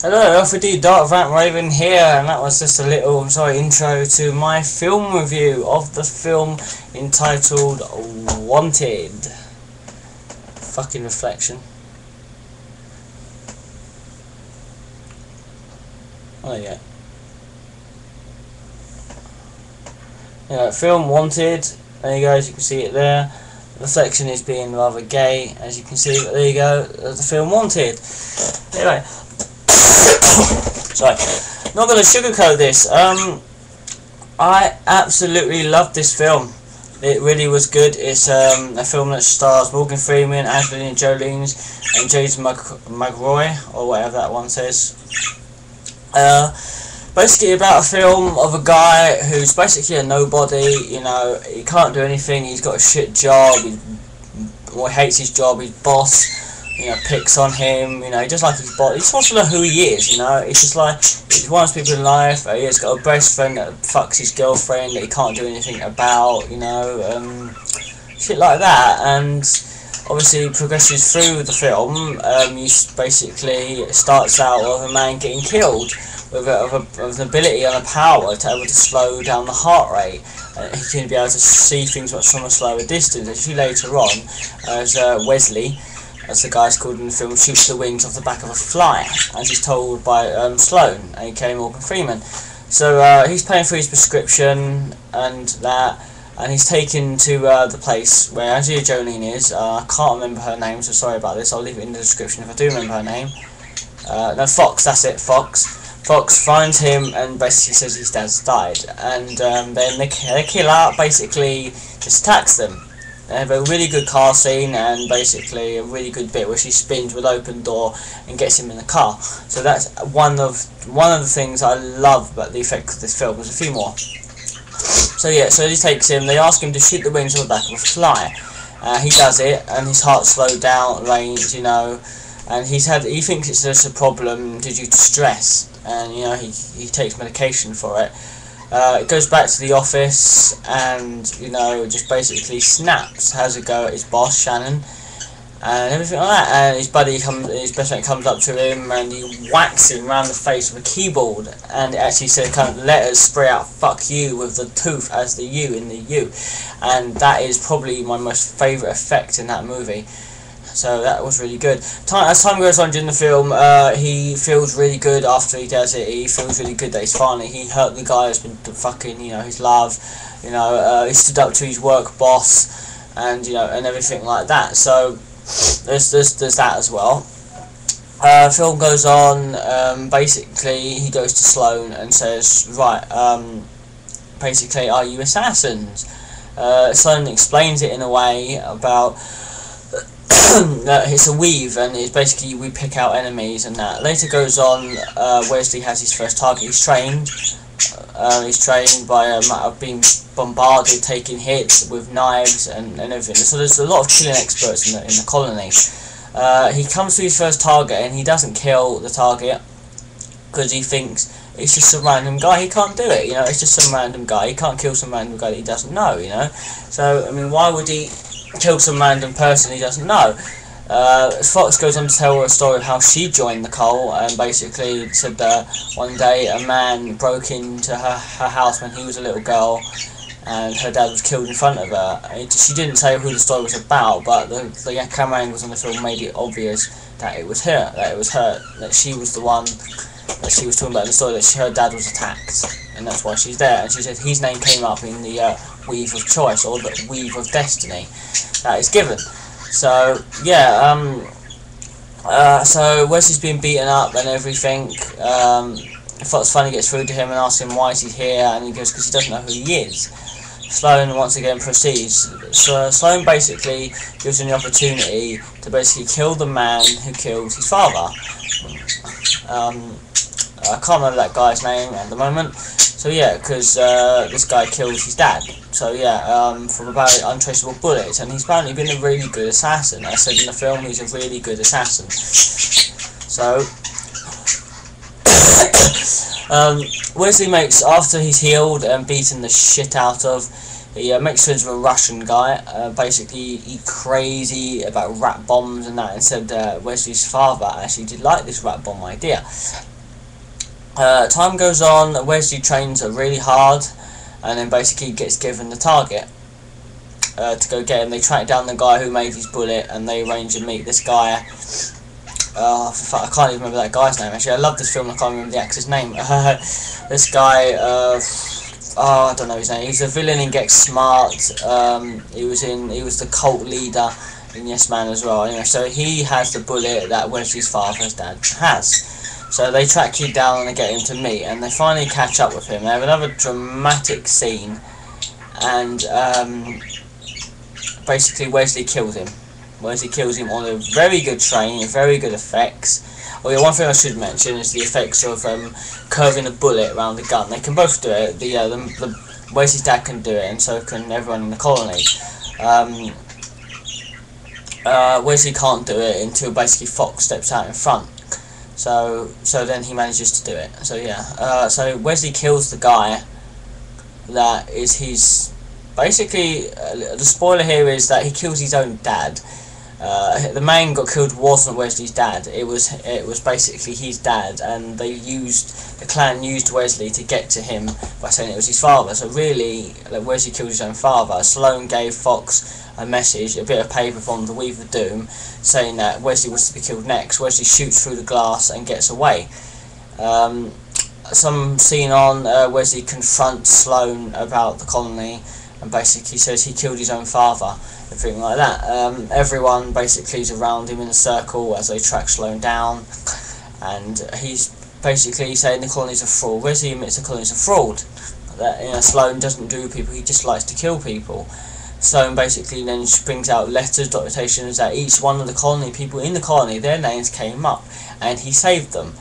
Hello, L4DDarkVampRaven here, and that was just a little, intro to my film review of the film entitled Wanted. Fucking reflection. Oh yeah. Yeah, film Wanted. There you go, as you can see it there. The reflection is being rather gay, as you can see, but there you go, the film Wanted. Anyway. Sorry, not going to sugarcoat this. I absolutely loved this film. It really was good. It's a film that stars Morgan Freeman, Angelina Jolie, and James McRoy, or whatever that one says. Basically about a film of a guy who's basically a nobody. You know, he can't do anything. He's got a shit job. He hates his job. His boss, picks on him. He just like his boss. He just wants to know who he is. It's just like he wants people in life. He has got a best friend that fucks his girlfriend that he can't do anything about. Shit like that. And obviously progresses through the film. You basically starts out with a man getting killed with an ability and a power to be able to slow down the heart rate. He can be able to see things much from a slower distance. As you see later on, as Wesley, as the guy's called in the film, shoots the wings off the back of a fly, as he's told by Sloane, aka Morgan Freeman. So he's paying for his prescription and that, and he's taken to the place where Angelina Jolie is. I can't remember her name, so sorry about this. I'll leave it in the description if I do remember her name. No, Fox, that's it, Fox. Fox finds him and basically says his dad's died, and then the killer basically just attacks them. They have a really good car scene and basically a really good bit where she spins with open door and gets him in the car. So that's one of the things I love about the effect of this film. There's a few more. So yeah, so he takes him. They ask him to shoot the wings on the back of a fly. He does it, and his heart slowed down, range, and he thinks it's just a problem due to stress, and he takes medication for it. It goes back to the office and just basically snaps, has a go at his boss Shannon and everything like that, and his best friend comes up to him and he whacks him around the face with a keyboard, and it actually says kind of letters spray out "fuck you" with the tooth as the U in the U, and that is probably my most favourite effect in that movie. So that was really good. As time goes on during the film, he feels really good after he does it. He feels really good that he hurt the guy who's been fucking, his love. He stood up to his work boss, and and everything like that. So there's that as well. Film goes on. Basically, he goes to Sloane and says, right, basically, are you assassins? Sloane explains it in a way about it's a weave, and it's basically we pick out enemies and that. Later goes on, Wesley has his first target. He's trained by being bombarded, taking hits with knives and everything. So there's a lot of killing experts in the colony. He comes to his first target and he doesn't kill the target because he thinks it's just some random guy. He can't do it, it's just some random guy. He can't kill some random guy that he doesn't know, So I mean, why would he kill some random person he doesn't know? Fox goes on to tell a story of how she joined the cult, and basically said that one day a man broke into her house when he was a little girl, and her dad was killed in front of her. She didn't say who the story was about, but the camera angles on the film made it obvious that it was her, that she was the one that she was talking about in the story, that her dad was attacked, and that's why she's there. And she said his name came up in the weave of choice, or the weave of destiny that is given. So yeah, So Wesley's been beaten up and everything. Fox finally gets through to him and asks him why is he here, and he goes because he doesn't know who he is. Sloane once again proceeds. So Sloane basically gives him the opportunity to basically kill the man who killed his father. I can't remember that guy's name at the moment. So yeah, because this guy killed his dad. So yeah, from about untraceable bullets, and he's apparently been a really good assassin. I said in the film he's a really good assassin. So Wesley makes, after he's healed and beaten the shit out of, he makes friends with a Russian guy. Basically, he's crazy about rat bombs and that, and said Wesley's father actually did like this rat bomb idea. Time goes on, Wesley trains really hard, and then basically gets given the target to go get him. They track down the guy who made his bullet, and they arrange to meet this guy. I can't even remember that guy's name. Actually, I love this film. I can't remember the actor's name. This guy, I don't know his name. He's a villain in Get Smart. He was the cult leader in Yes Man as well. Anyway, so he has the bullet that Wesley's father's dad has. So they track him down and get him to meet, and they finally catch up with him. They have another dramatic scene, and basically Wesley kills him. Wesley kills him on a very good train, very good effects. Oh yeah, one thing I should mention is the effects of curving a bullet around the gun. They can both do it. The Wesley's dad can do it, and so can everyone in the colony. Wesley can't do it until basically Fox steps out in front. So then he manages to do it. So yeah, so Wesley kills the guy that is his. Basically, the spoiler here is that he kills his own dad. The man got killed wasn't Wesley's dad. It was basically his dad, and the clan used Wesley to get to him by saying it was his father. So really, Wesley killed his own father. Sloane gave Fox a message, a bit of paper from the Weaver of Doom, saying that Wesley was to be killed next. Wesley shoots through the glass and gets away. Some scene on, Wesley confronts Sloane about the colony, and basically says he killed his own father, everything like that. Everyone basically is around him in a circle as they track Sloane down, and he's basically saying the colony's a fraud. Wesley admits the colony's a fraud, that Sloane doesn't do people, he just likes to kill people. Sloane basically then brings out letters, documentations that each one of the colony, people in the colony, their names came up, and he saved them.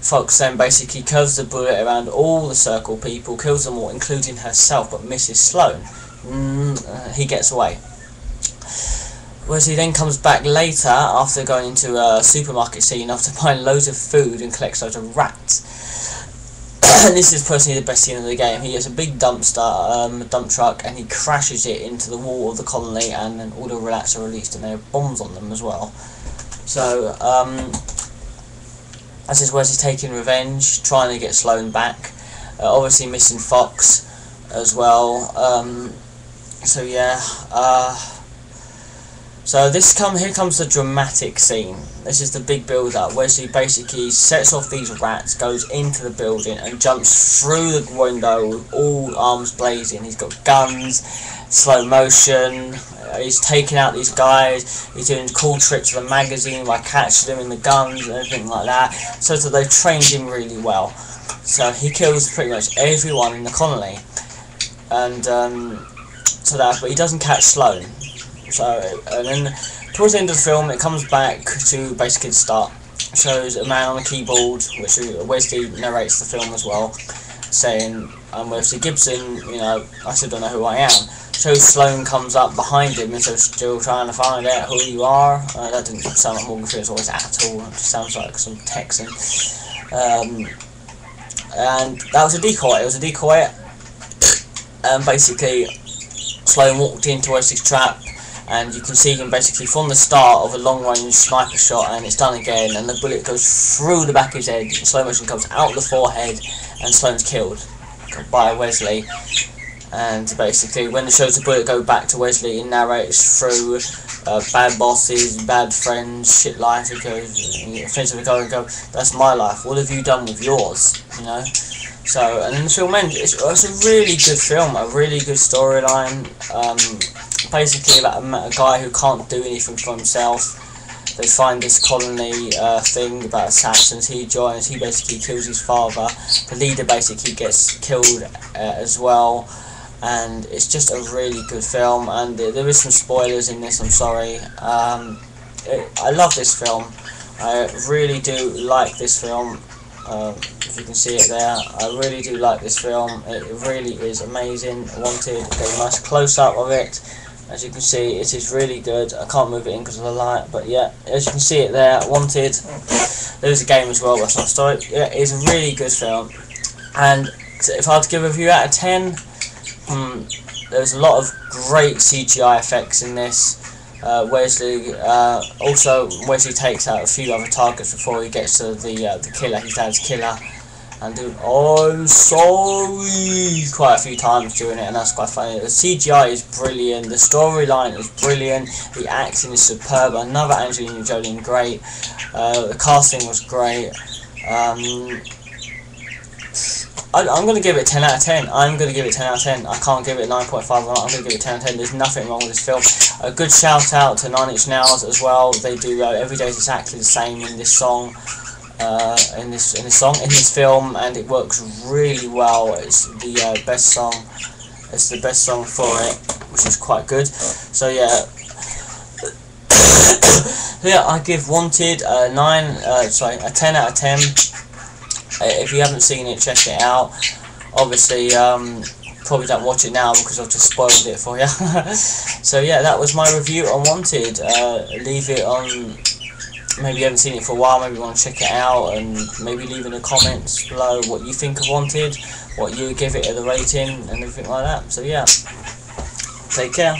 Fox then basically curves the bullet around all the circle people, kills them all, including herself, but misses Sloane. He gets away. Wesley then comes back later after going into a supermarket scene after buying loads of food and collects loads of rats. And this is personally the best scene of the game. He has a big dumpster, dump truck, and he crashes it into the wall of the colony, and then all the rats are released, and there are bombs on them as well. So, as is Wesley taking revenge, trying to get Sloane back. Obviously missing Fox as well. So yeah, so here comes the dramatic scene. This is the big build-up. Wesley basically sets off these rats, goes into the building, and jumps through the window with all arms blazing. He's got guns, slow motion. He's taking out these guys. He's doing cool tricks with the magazine by catching them in the guns and everything like that. So that they've trained him really well. So he kills pretty much everyone in the colony, and but he doesn't catch Sloane. So, and then towards the end of the film, it comes back to basically the start. Shows a man on a keyboard, which Wesley narrates the film as well, saying, "I'm Wesley Gibson. I still don't know who I am." Shows Sloane comes up behind him and so still trying to find out who you are. That didn't sound like Morgan Freeman's voice at all. It just sounds like some Texan. And that was a decoy. It was a decoy. And basically, Sloane walked into Wesley's trap, and you can see him basically from the start of a long-range sniper shot, and it's done again, and the bullet goes through the back of his head, in slow motion comes out the forehead, and Sloane's killed by Wesley. And basically, when it shows the bullet go back to Wesley, it narrates through bad bosses, bad friends, shit life. It goes, offensively go and go, that's my life, what have you done with yours, So, and then the film ends. It's a really good film, a really good storyline. Basically about a guy who can't do anything for himself. they find this colony thing about assassins. He joins, he basically kills his father. The leader basically gets killed as well, and it's just a really good film. And there is some spoilers in this, I'm sorry. I love this film. I really do like this film. If you can see it there, I really do like this film. It really is amazing. Wanted, get a nice close-up of it. As you can see, it is really good. I can't move it in because of the light, but yeah, as you can see it there, Wanted. There's a game as well, that's not a story. Yeah, it's a really good film. And if I had to give a review out of 10, there's a lot of great CGI effects in this. Wesley takes out a few other targets before he gets to the killer, his dad's killer, and doing "I'm sorry" quite a few times during it, and that's quite funny. The CGI is brilliant, the storyline is brilliant, the acting is superb. Another Angelina Jolie, great. The casting was great. I'm going to give it 10 out of 10. I'm going to give it 10 out of 10. I can't give it 9.5. I'm going to give it 10 out of 10. There's nothing wrong with this film. A good shout out to 9 Inch Nails as well. They do Every Day is Exactly the Same in this song, in this film, and it works really well. It's the best song. It's the best song for it, which is quite good. So yeah. Yeah, I give Wanted a 10 out of 10. If you haven't seen it, check it out. Obviously, probably don't watch it now because I've just spoiled it for you. So yeah, that was my review on Wanted. Leave it on. Maybe you haven't seen it for a while. Maybe you want to check it out, and maybe leave in the comments below what you think of Wanted, what you give it as a rating, and everything like that. So yeah, take care.